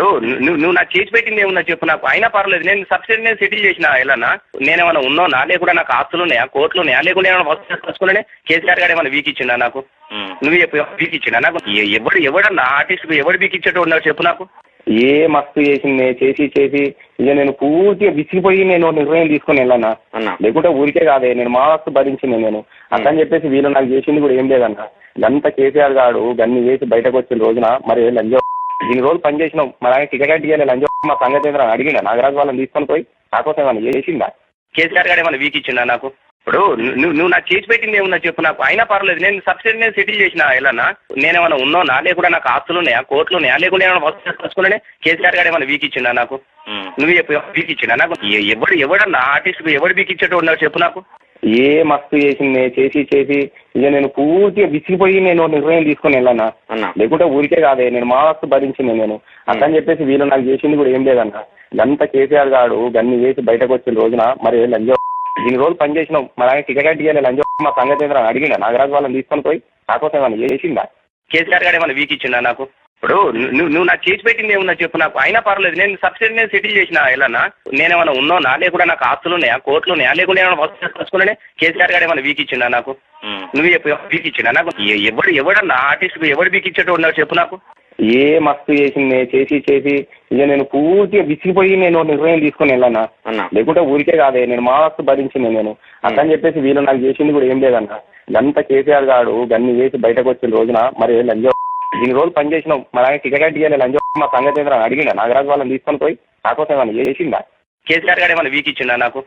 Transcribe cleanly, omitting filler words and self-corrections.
ఇప్పుడు నువ్వు నాకు చేసి పెట్టింది ఏమున్నా చెప్పు నాకు. అయినా పర్లేదు, నేను సబ్సిడీ నేను సెటిల్ చేసిన ఎలానా. నేనేమైనా ఉన్నానా, లేకుండా నాకు ఆస్తులు ఉన్నాయా, కోర్టులు ఉన్నాయా, లేకుండా ఏమైనా వస్తు తెచ్చుకునే కేసీఆర్ గారు ఏమైనా వీక్ ఇచ్చిండా నాకు? నువ్వు చెప్పు, వీక్ ఇచ్చిండా నాకు? ఎవడన్నా ఆర్టిస్ట్ ఎవడు వీక్ ఇచ్చేటో ఉన్నాడు చెప్పు నాకు. ఏ మస్తు చేసింది చేసి చేసి ఇక నేను పూర్తిగా విసిగిపోయి నేను నిర్ణయం తీసుకుని వెళ్ళానా అన్న. లేకుంటే ఊరికే కాదే, నేను మా వస్తు భరించింది నేను అట్లా అని చెప్పేసి వీళ్ళు నాకు చేసింది కూడా ఏం లేదన్న. గంత కేసీఆర్ గారు గన్ని చేసి బయటకు వచ్చిన రోజున మరి లంజో ఇన్ని రోజులు పని చేసినాం, మరి ఆయన టికెట్ ఇవ్వాలి లంజో మా సంగతి ఏంద్ర అడిగినా నాగరాజు వాళ్ళని తీసుకొని పోయి నాకోసం ఏమన్నా చేసిందా? కేసీఆర్ గారు ఏమైనా వీక్ ఇచ్చిండా నాకు? ఇప్పుడు నువ్వు నాకు చేసి పెట్టింది ఏమున్నా చెప్పు నాకు. అయినా పర్లేదు, నేను సబ్సిడీ నేను సెటిల్ చేసిన ఎలానా. నేనేమైనా ఉన్నానా, లేకుండా నాకు ఆస్తులు ఉన్నాయా, కోర్టులు ఉన్నాయా, లేకుండా ఏమైనా వస్తు తెచ్చుకునే కేసీఆర్ గారు ఏమైనా వీక్ ఇచ్చిండా నాకు? నువ్వు చెప్పు, వీక్ ఇచ్చిండా నాకు? ఎవడన్నా ఆర్టిస్ట్ ఎవడు వీక్ ఇచ్చేటో ఉన్నాడు చెప్పు నాకు. ఏ మస్తు చేసింది చేసి చేసి ఇక నేను పూర్తిగా విసిగిపోయి నేను నిర్ణయం తీసుకుని వెళ్ళానా అన్న. లేకుంటే ఊరికే కాదే, నేను మా వస్తు భరించింది నేను అట్లా అని చెప్పేసి వీళ్ళు నాకు చేసింది కూడా ఏం లేదన్న. గంత కేసీఆర్ గారు గన్ని చేసి బయటకు వచ్చిన రోజున మరి లంజో ఇన్ని రోజులు పని చేసినాం, మరి ఆయన టికెట్ ఇవ్వాలి లంజో మా సంగతి ఏంద్ర అడిగినా నాగరాజు వాళ్ళని తీసుకొని పోయి నాకోసం ఏమన్నా చేసిందా? కేసీఆర్ గారు ఏమైనా వీక్ ఇచ్చిండా నాకు? ఇప్పుడు నువ్వు నాకు చేసి పెట్టింది ఏమున్నా చెప్పు నాకు. అయినా పర్లేదు, నేను సబ్సిడీ నేను సెటిల్ చేసిన ఎలానా. నేనేమైనా ఉన్నానా, లేకుండా నాకు ఆస్తులు ఉన్నాయా, కోర్టులు ఉన్నాయా, లేకుండా ఏమైనా వస్తు తెచ్చుకునే కేసీఆర్ గారు ఏమైనా వీక్ ఇచ్చిండా నాకు? నువ్వు చెప్పు, వీక్ ఇచ్చిండా నాకు? ఎవడన్నా ఆర్టిస్ట్ ఎవడు వీక్ ఇచ్చేటో ఉన్నాడు చెప్పు నాకు. ఏ మస్తు చేసింది చేసి చేసి ఇక నేను పూర్తిగా విసిగిపోయి నేను నిర్ణయం తీసుకుని వెళ్ళానా అన్న. లేకుంటే ఊరికే కాదే, నేను మా వస్తు భరించింది నేను అట్లా అని చెప్పేసి వీళ్ళు నాకు చేసింది కూడా ఏం లేదన్న. గంత కేసీఆర్ గారు గన్ని చేసి బయటకు వచ్చిన రోజున మరి లంజో ఇన్ని రోజులు పని చేసినాం, మరి ఆయన టికెట్ ఇవ్వాలి లంజో మా సంగతి ఏంద్ర అడిగినా నాగరాజు వాళ్ళని తీసుకొని పోయి నాకోసం ఏమన్నా చేసిందా? కేసీఆర్ గారు ఏమైనా వీక్ ఇచ్చిండా నాకు?